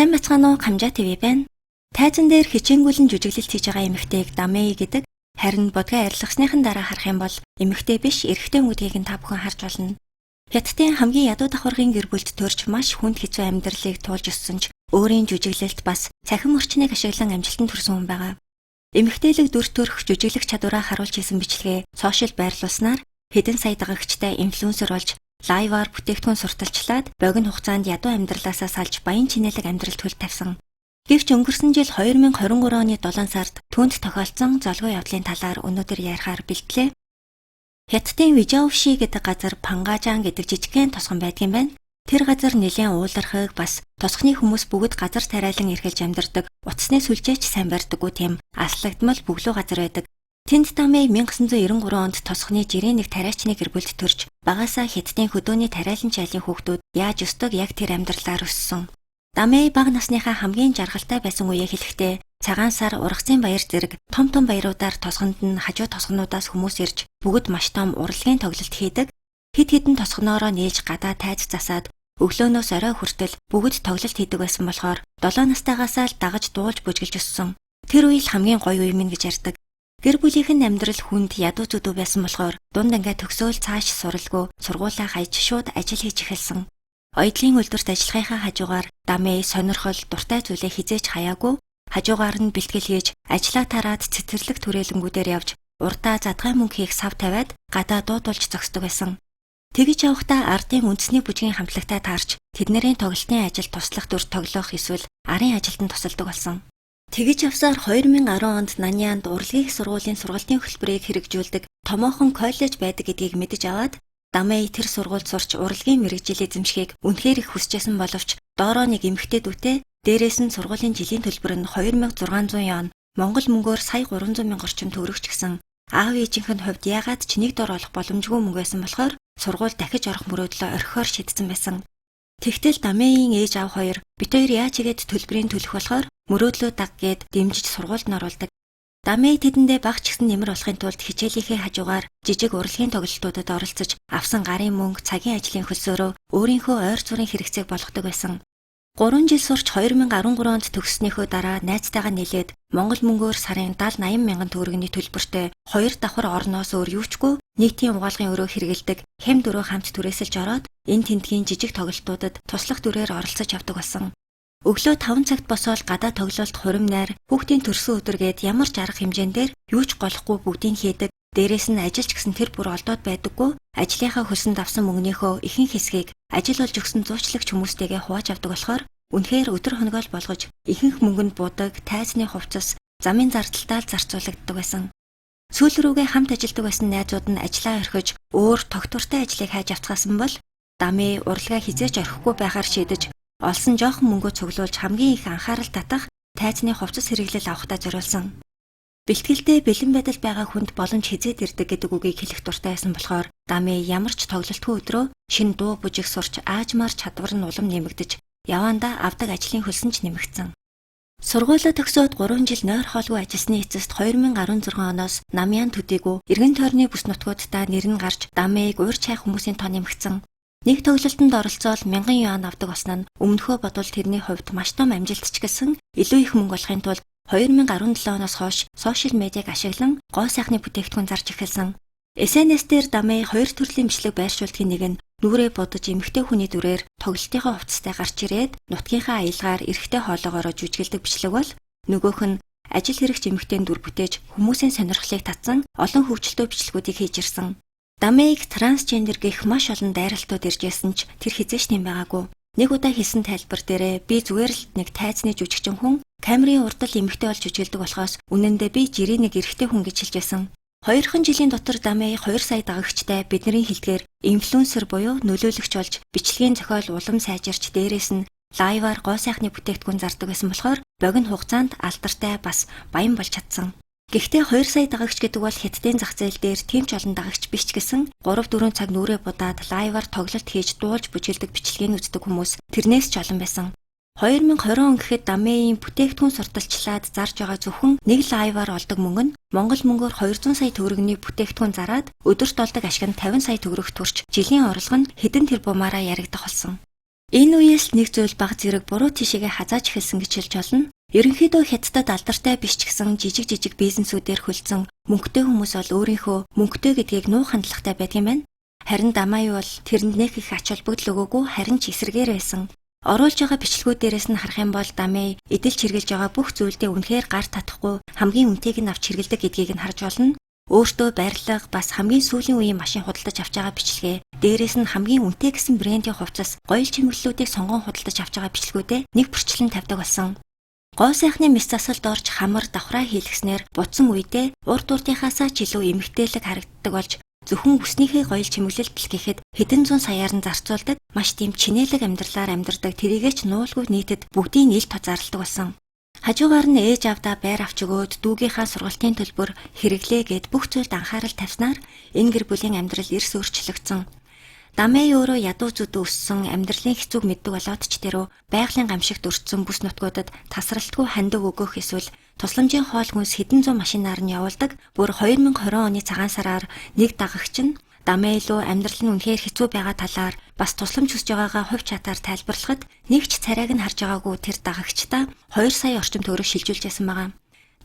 Сайн бацгаана уу, Камжаа ТV байна. Тайзан дээр хичээнгүйлэн жүжиглэлт хийж байгаа эмэгтэйг Дамей гэдэг. Харин бодгоо арилгасныхан дараа харах юм бол эмэгтэй биш, эрэгтэй мөдгийг нь та бүхэн харж болно. Хятадын хамгийн ядуу давхаргын гэр бүлд төрж маш хүнд хэцүү амьдралыг туулж өссөн ч өөрийн жүжиглэлт бас цахим орчныг ашиглан амжилтанд хүрсэн хүн байгаа. Эмэгтэйлэг дүр төрх жүжиглэх чадвараа харуулж хийсэн бичлэгээ сошиал байрлуулснаар хэдэн сая дагагчтай инфлюенсер болж лайваар бүтээгдэхүүн сурталчлаад богино хугацаанд ядуу амьдралаасаа салж баян чинэлэг амьдралд хөл тавьсан. Гэвч өнгөрсөн жил 2023 оны 7 сард түүнд тохиолдсон золгүй явдлын талаар өнөөдөр ярихаар бэлтлээ. Хятадын Вижаовши гэдэг газар Пангажаан гэдэг жижигхэн тосгон байдгийн байна. Тэр газар нэлээд уулархаг бас тосгоны хүмүүс бүгд газар тариалан эрхэлж амьдардаг, утасны сүлжээч сайн барьдаггүй тийм аслагдмал бөглөө газар байдаг. Тэнд Дамей 1993 онд тосгоны жирийн нэг тариачны гэр бүлд төрж багаасаа Хятадын хөдөөний тариалан чайлын хүүхдүүд яаж өсдөг яг тэр амьдралаар өссөн. Дамей бага насныхаа хамгийн жаргалтай байсан үеэ хэлэхдээ цагаан сар ургацын баяр зэрэг том баяруудаар тосгонд нь хажуу тосгонуудаас хүмүүс ирж бүгд маш том урлагийн тоглолт хийдэг. Хэд хэдэн тосгоноороо нээж гадаа тайз засаад өглөөнөөс орой хүртэл бүгд тоглолт хийдэг байсан болохоор 7 настайгаасаа л дагаж дуулж бүжгэлж өссөн. Тэр үеийг хамгийн гоё үе минь гэж ярьдаг. Гэр бүлийнхэн амьдрал хүнд ядуу зүдүү байсан болохоор дунд ингээ төгсөөл цааш суралгүй сургуулаа хайж шууд ажил хийж эхэлсэн. Оёдлын үлдвэрт ажиллахынхаа хажуугаар Дамей сонирхол дуртай зүйлээ хизээж хаяагүй, хажуугаар нь бэлтгэл хийж ажлаа тараад цэцэрлэг түрээлэнгүүдээр явж урдаа задгай мөнгө хийх сав тавиад гадаа дуудулж зогсдог байсан. Тэгж явахдаа ардын үндэсний бүжгийн хамтлагтай таарч тэднэрийн тоглолтын ажил туслах дүр тоглох эсвэл арын ажилтан тусалдаг болсон. Тэгж явсаар 2010 онд Наньянд урлагийн их сургуулийн сургалтын хөтөлбөрийг хэрэгжүүлдэг томоохон коллеж байдаг гэдгийг мэдэж аваад Дамей тэр сургуульд сурч урлагийн мэргэжил эзэмшихийг үнэхээр их хүсэжсэн боловч доороо нэг эмэгтэй дүүтэй дээрээс нь сургуулийн жилийн төлбөр нь 2600 вон Монгол мөнгөөр сая 300 мянга орчим төгрөгч гисэн. Аав ээжийнхэн хувьд яагаад ч нэг дор олох боломжгүй мөнгө байсан болохоор сургууль дахиж орох мөрөөдлөө орхихоор шийдсэн байсан. Тэгтэл Дамейгийн ээж аав хоёр бит хоёр яаж игээд төлбөрийн төлөх болохоор мөрөөдлөө даг гээд дэмжиж сургуульд нь оруулдаг. Дамей тэдэндээ багч гисэн нэмэр болохын тулд хичээлийнхээ хажуугаар жижиг урлагийн тоглолтуудад оролцож авсан гарын мөнгө, цагийн ажлын хөлсөөрөө өөрийнхөө ойр зургийн хэрэгцээг болгодог байсан. 3 жил сурч 2013 онд төгссөнийхөө дараа найзтайгаа нэлээд Монгол мөнгөөр сарын 70-80 мянган төгрөгийн төлбөртэй 2 давхар орноос өөр юучгүй нийтийн угаалгын өрөө хэрэгэлдэг хэм дөрөө хамт түрээсэлж ороод энэ тентгийн жижиг тоглолтуудад туслах дүрээр оролцож авдаг болсон. Өглөө 5 цагт босоод гадаа тоглолт хурим найр хүүхдийн төрсөн өдргээд ямар ч арга хэмжээндээр юу ч голохгүй бүгдийг хийдэг. Дээрээс нь ажилч гэсэн тэр бүр олдоод байдаггүй. Ажлынхаа хөлсөнд авсан мөнгөнийхөө ихэнх хэсгийг ажил болж өгсөн зуучлагч хүмүүстэйгээ хувааж авдаг болохоор үнэхээр өдөр хоногоол болгож ихэнх мөнгөнд будаг тайзны хувцас замын зардалтаа зарцуулагддаг байсан. Сүүл рүүгээ хамт ажилладаг байсан найзууд нь ажлаа орхиж өөр тогтвортой ажлыг хайж авцгаасан бол Дамей урлагаа хизээч орхихгүй байхаар шийдэж олсон жоохон мөнгөө цуглуулж хамгийн их анхаарал татах тайзны хувцас хэрэглэл авахтаа зориулсан. Бэлтгэлдээ бэлэн байдал байгаа хүнд боломж хизээд ирдэг гэдэг үгийг хэлэх дуртай байсан болохоор Дамей ямар ч тоглолтгүй өдрөө шинэ дуу бүжиг сурч аажмаар чадвар нь улам нэмэгдэж явандаа авдаг ажлын хөлсөн ч нэмэгдсэн. Сургуулаа төгсөөд 3 жил нойр хоолгүй ажилласны эцэст 2016 оноос Намьян төдийгүй эргэн тойрны бүс нутгуудаа нэр нь гарч Дамейг уурч хайх хүмүүсийн тоо нэмэгдсэн. Нэг тоглолтод оролцоод 1000 юан авдаг болсон нь өмнөхөө бодвол тэрний хувьд маш том амжилт ч гэсэн илүү их мөнгө олохын тулд 2017 оноос хойш сошиал медиаг ашиглан гоо сайхны бүтээгдэхүүн зарж эхэлсэн. SNS дээр Дамей 2 төрлийн бичлэг байршуулдгийн нэг нь нүрээ бодож эмэгтэй хүний дүрээр тоглолтынхаа хувцастай гарч ирээд нутгийнхаа аялгаар эрэгтэй хоолоогоороо жүжиглдэг бичлэг бол нөгөөх нь ажил хэрэгч эмэгтэй дүр бүтээж хүмүүсийн сонирхлыг татсан олон хөгжилтэй бичлэгүүдийг хийж ирсэн. Дамейг трансгендер гэх маш олон дайралтууд ирж байсан ч тэр хизээш нэм байгаагүй. Нэг удаа хийсэн тайлбар дээрээ би зүгээр л нэг тайзны жүжигчин хүн камерын урдал эмэгтэй болж жүжиглдэг болохоос үнэндээ би жирийн нэг эрэгтэй хүн гэж хэлж байсан. 2 жилийн дотор Дамей 2 сая дагагчтай бидний хэлдгээр инфлюенсер буюу нөлөөлөгч болж бичлэгийн зохиол улам сайжирч дээрээс нь лайваар гоо сайхны бүтээгдэхүүн зардаг байсан болохоор богино хугацаанд алдартай бас баян болж чадсан. Гэхдээ 2 сая дагагч гэдэг бол Хятадын зах зээл дээр тийм ч олон дагагч биш ч гэсэн 3-4 цаг нүрээ будаад лайваар тоглолт хийж дуулж бүжиглдэг бичлэгийг үздэг хүмүүс тэрнээс ч олон байсан. 2020 он гэхэд Дамейгийн бүтээгдэхүүн сурталчлаад зарж байгаа зөвхөн нэг лайваар олдог мөнгө нь Монгол мөнгөөр 200 сая төгрөгийн бүтээгдэхүүн зараад өдөрт олдог ашиг нь 50 сая төгрөг төрч жилийн орлого нь хэдэн тэрбумаараа яригдах болсон. Энэ үеэс нэг зүйл баг зэрэг буруу тишээгээ хазааж эхэлсэн гэж хэлж болно. Ерөнхийдөө хятадд алдартай биш ч гэсэн жижиг бизнесүүдээр хөлдсөн мөнгөтэй хүмүүс бол өөрийнхөө мөнгөтэй гэдгийг нуу хандлагатай байдаг юм байна. Харин Дамай бол тэрэнд нэг их ач холбогдол өгөөгүй, харин ч эсрэгээр байсан. Оруулж байгаа бичлэгүүдээс нь харах юм бол Дамай эдэлж хэрглэж байгаа бүх зүйлдээ үнэхээр гар татахгүй хамгийн үнэтэйг нь авч хэргэлдэг гэдгийг нь харж болно. Өөртөө барилга бас хамгийн сүүлийн үеийн машин худалдаж авч байгаа бичлэгээ, дээрээс нь хамгийн үнэтэй гэсэн брендийн хувцас, гоёл чимэглэлүүдийг сонгон худалдаж авч байгаа бичлэгүүдээ нэг бүрчлэн тавьдаг болсон. Гоо сайхны мэс засалд орж хамар давхраа хийлгэснээр будсан үедээ урд урдынхаасаа ч илүү эмгтээлэг харагддаг болж зөвхөн бүснийхээ гоёл чимэглэлт л гэхэд хэдэн зуун саяар нь зарцуулдаг, маш тийм чинээлэг амьдралаар амьдардаг тэрийгэ ч нуулгүй нийтэд бүгдийн ил тозаарладаг болсон. Хажуугаар нь ээж авдаа байр авч өгөөд дүүгийнхаа сургалтын төлбөр хэрэглээ гэд бүх зүйлд анхаарал тавьснаар энэ гэр бүлийн амьдрал эрс өөрчлөгдсөн. Дамей өөрөө ядуу зүдүү өссөн амьдралын хэцүүг мэддэг болоод ч тэрөө байгалийн гамшигт өртсөн бүс нутгуудад тасралтгүй хандив өгөх эсвэл тусламжийн хоол хүнс хэдэн зуун машинаар нь явуулдаг. Бүр 2020 оны цагаан сараар нэг дагагч нь Дамей лөө амьдрал нь үнэхээр хэцүү байгаа талаар бас тусламж хүсэж байгаагаа хувь чатаар тайлбарлахад нэг ч царайг нь харж байгаагүй тэр дагагчдаа 2 сая орчим төгрөг шилжүүлж байсан байгаа.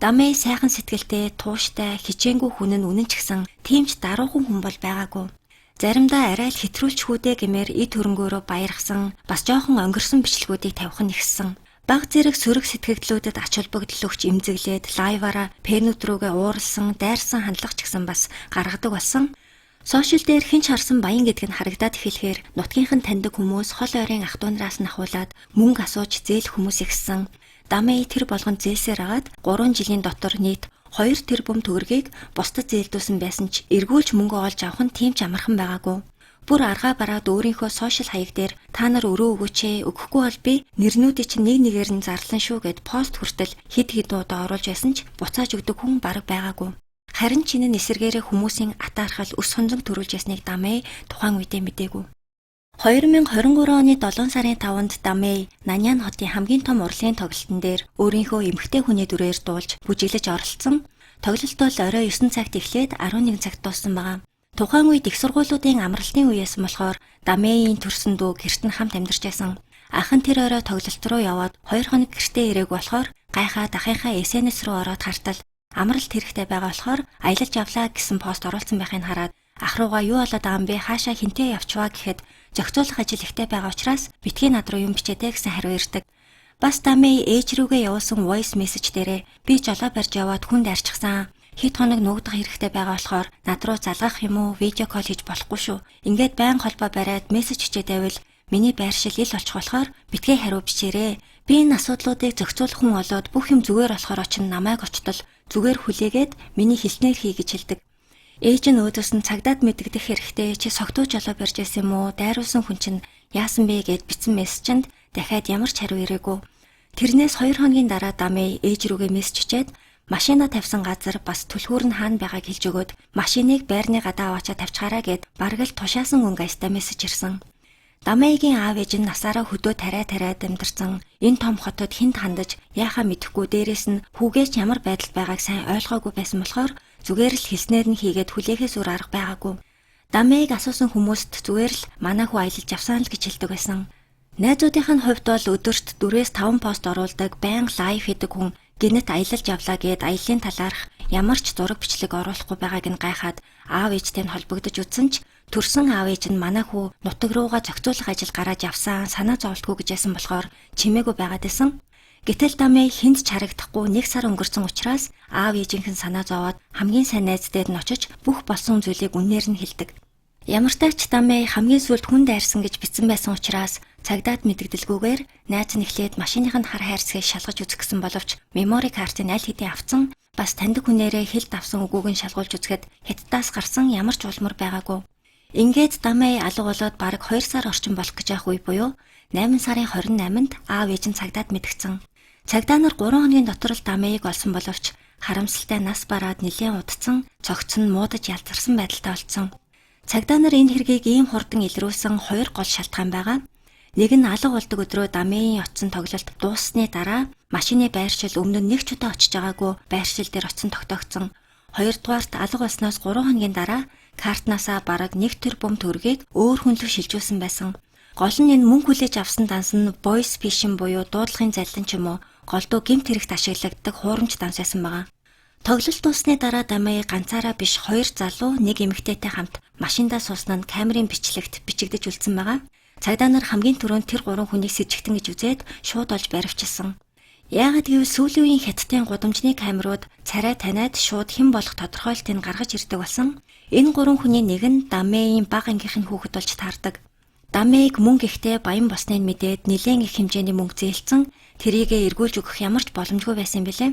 Дамей сайхан сэтгэлтэй, тууштай, хичээнгүй хүн нь үнэн ч гэсэн тийм ч даруухан хүн бол байгаагүй. Заримдаа арай л хэтрүүлч хүүдээ гэмээр эд хөрөнгөөрөө баярхсан, бас жоохон өнгөрсөн бичлэгүүдийг тавих нь ихссэн. Баг зэрэг сөрөг сэтгэгдлүүдэд ач холбогдол өгч имзэглээд лайваараа пенүүд рүүгээ ууралсан, дайрсан хандлага ч гэсэн бас гаргадаг болсон. Сошиал дээр хэн ч харсан баян гэдг нь харагдаад эхлэхээр нутгийнхан таньдаг хүмүүс хол ойрын ах トゥ нараас нь ахуулаад мөнгө асууж зээл хүмүүс ихссэн. Дамей тэр болгонд зээлсээр агаад 3 жилийн дотор нийт 2 тэрбум төгрөгийг бусдад зээлдүүлсэн байсан ч эргүүлж мөнгө олж авах нь тийм ч амархан байгаагүй. Бүр аргаа бараад өөрийнхөө сошиал хаяг дээр та нар өрөө өгөөч, өгөхгүй бол би нэрнүүдийг чинь нэг нэгээр нь зарлан шүү гэд пост хүртэл хэд удаа оруулж байсан ч буцааж өгдөг хүн бараг байгаагүй. Харин ч энэ эсэргээрээ хүмүүсийн атаархал өс хонзон төрүүлж ясныг Дамей тухайн үедээ мэдээгүй. 2023 оны 7 сарын 5-нд Дамей Наньян хотын хамгийн том урлын тоглолтын дээр өөрийнхөө эмэгтэй хүний дүрээр дуулж бүжиглэж оролцсон. Тоглолт бол орой 9 цагт эхлээд 11 цагт дууссан байгаа. Тухайн үед их сургуулиудын амралтын үеэс болохоор Дамейийн төрсөн дүү гэрт нь хамт амьдарч байсан. Ах нь тэр орой тоглолт руу яваад 2 хоног гэртээ ирээг болохоор гайхаад ахынхаа СНС руу ороод хартал амралт хэрэгтэй байгаа болохоор аялаж авлаа гэсэн пост оруулсан байхыг хараад ах руугаа юу болоод байгаа юм бэ, хаашаа хинтээ явчваа гэхэд зохицуулах ажил ихтэй байгаа учраас битгий над руу юм бичээдэ гэсэн хариу ирдэг. Бас Дамей ээж рүүгээ явуулсан voice message дээрээ би жолоо барьж яваад хүнд арчсан. Хэд хоног нуугдах хэрэгтэй байгаа болохоор над руу залгах юм уу, видео кол хийж болохгүй шүү. Ингээд байн холбоо бариад мессеж хичээд байвал миний байршил ил олчих болохоор битгий хариу бичээрэй. Би энэ асуудлуудыг зохицуулах хүн болоод бүх юм зүгээр болохоор очин намайг очтол зүгээр хүлээгээд миний хэлснээр хий гэж хэлдэг. Ээж нь өөдөөс нь цагдаад мэддэх хэрэгтэй чи согтуу жолоо барьж байсан юм уу, дайруулсан хүн чинь яасан бэ гэд бичсэн мессежэнд дахиад ямар ч хариу ирээгүй. Тэрнээс 2 хоногийн дараа Дамей ээж рүүгээ мессеж чичээд машина тавьсан газар бас түлхүүр нь хаана байгааг хэлж өгөөд машиныг байрны гадаа аваачаа тавьчихаарай гэд бараг л тушаасан өнгө аястай мессеж ирсэн. Дамейгийн аав ээж нь насаараа хөдөө тарайд амьдарсан. Энэ том хотод хүнд хандаж яахаа мэдэхгүй, дээрээс нь хүүгээс ямар байдалд байгааг сайн ойлгоогүй байсан болохоор зүгээр л хэлснээр нь хийгээд хүлээхээс өөр арга байгаагүй. Дамейг асуусан хүмүүст зүгээр л манай хүү аялаж авсан л гэж хэлдэг байсан. Найзуудынх нь хувьд бол өдөрт 4-5 пост оруулдаг, байнга лайв хийдэг хүн гинэт аялалж явлаа гэд аяллаа талаарх ямар ч зураг бичлэг оруулахгүй байгааг нь гайхаад аав ээжтэй нь холбогдож үзсэн ч төрсөн аав ээж нь манай хүү нутаг руугаа зохицуулах ажил гаргаж явсан, санаа зовлтгүй гэж ясан болохоор чимээгүй байгаад байсан. Гэтэл Дамей хүнд ч харагдахгүй 1 сар өнгөрсөн учраас аав ээжийнхэн санаа зовоод хамгийн сайн найз дээр нь очиж бүх болсон зүйлийг үнээр нь хэлдэг. Ямар ч тач Дамей хамгийн сүлд хүн дайрсан гэж бичсэн байсан учраас цагдаад мэдэгдэлгүйгээр найз нь эхлээд машиных нь хар хайрцгийг шалгаж үзэх гэсэн боловч мемори картыг аль хэдийн авсан, бас таньдаг хүнээрээ хэлд авсан үгүүг нь шалгуулж үзэхэд хэдтаас гарсан ямар ч улмар байгаагүй. Ингээд Дамей алга болоод бараг 2 сар орчим болох гэж байх үе буюу 8 сарын 28-нд аав ээж нь цагдаад мэдгдсэн. Цагдаа нар 3 хоногийн дотор л Дамейг олсон боловч харамсалтай нас бараад нэлээд удацсан, цогцсон муудаж ялзарсан байдалтай болцсон. Цагдаа нар энэ хэргийг ийм хурдан илрүүлсэн 2 гол шалтгаан байгаа. Нэг нь алга болдог өдрөө Дамейн очсон тоглолт дууссаны дараа машины байршил өмнө нь 1 ч удаа очиж байгаагүй байршил дээр очсон тогтоогдсон. Хоёрдугаарт алга болсноос 3 хоногийн дараа картнаасаа бараг 1 тэрбум төгрөгийг өөр хүн рүү шилжүүлсэн байсан. Гол нь энэ мөнгө хүлээж авсан данс нь voice phishing буюу дуудлагын заллин ч юм уу голдуу гэмт хэрэгт ашиглагддаг хуурамч данс байсан байгаа. Тоглолт дуусны дараа Дамей ганцаараа биш 2 залуу нэг эмэгтэйтэй хамт машиндаа суусан нь камерын бичлэгт бичигдэж үлдсэн байгаа. Цагдаа нар хамгийн түрүүнд тэр 3 хүнийг сэжигтэн гэж үзээд шууд олж баривчилсан. Яагаад гэвэл сүүлийн үеийн хятадын гудамжны камерууд царай таниад шууд хэн болох тодорхойлтыг гаргаж ирдэг болсон. Энэ 3 хүний нэг нь Дамейгийн бага ангийнхын хүүхэд болж таардаг. Дамейг мөнгө ихтэй баян босныг мэдээд нэлээд их хэмжээний мөнгө зээлцэн тэрийгэ эргүүлж өгөх ямар ч боломжгүй байсан юм билээ.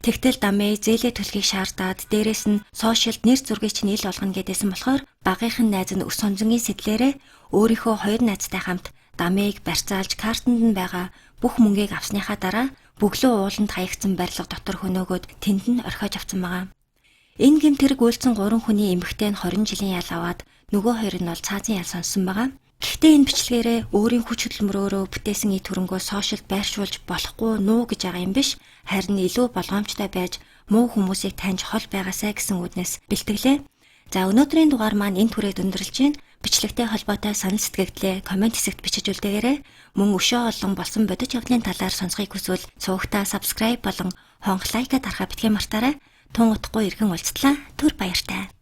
Тэгтэл Дамей зээлээ төлөхийг шаардаад дээрэс нь сошиалд нэр зургийг чинь ил болгоно гэдээсэн болохоор багийнхан найз нь өс сонзонгийн сэтлээрээ өөрийнхөө 2 найзтай хамт Дамейг барьцаалж картанд нь байгаа бүх мөнгийг авсныхаа дараа бөглөө ууланд хаягдсан барилга дотор хөнөөгөөд тэнд нь орхиож авсан байгаа. Энэ гэмтэрэг үйлцэн 3 хүний эмэгтэй нь 20 жилийн ял аваад нөгөө 2 нь бол цаазын ял сонсон байгаа. Гэхдээ энэ бичлэгээрээ өөрийн хүч хөдөлмөрөөрөө бүтээсэн ий төрөнгөө сошиалд байршуулж болохгүй нуу гэж байгаа юм биш, харин илүү болгоомжтой байж муу хүмүүсийг таньж хол байгаасай гэсэн үднэс бэлтгэлээ. За өнөөдрийн дугаар маань энэ түрээд өндөрлж байна. Бичлэгтэй холбоотой санал сэтгэгдлээ комент хэсэгт бичиж үлдээгээрэй. Мөн өшөө олон болсон бодит явдлын талаар сонсохыг хүсвэл цувагтаа subscribe болон хонх лайкад харахаа битгий мартаарай. Тун утгагүй иргэн уулзтлаа. Түр баяртай.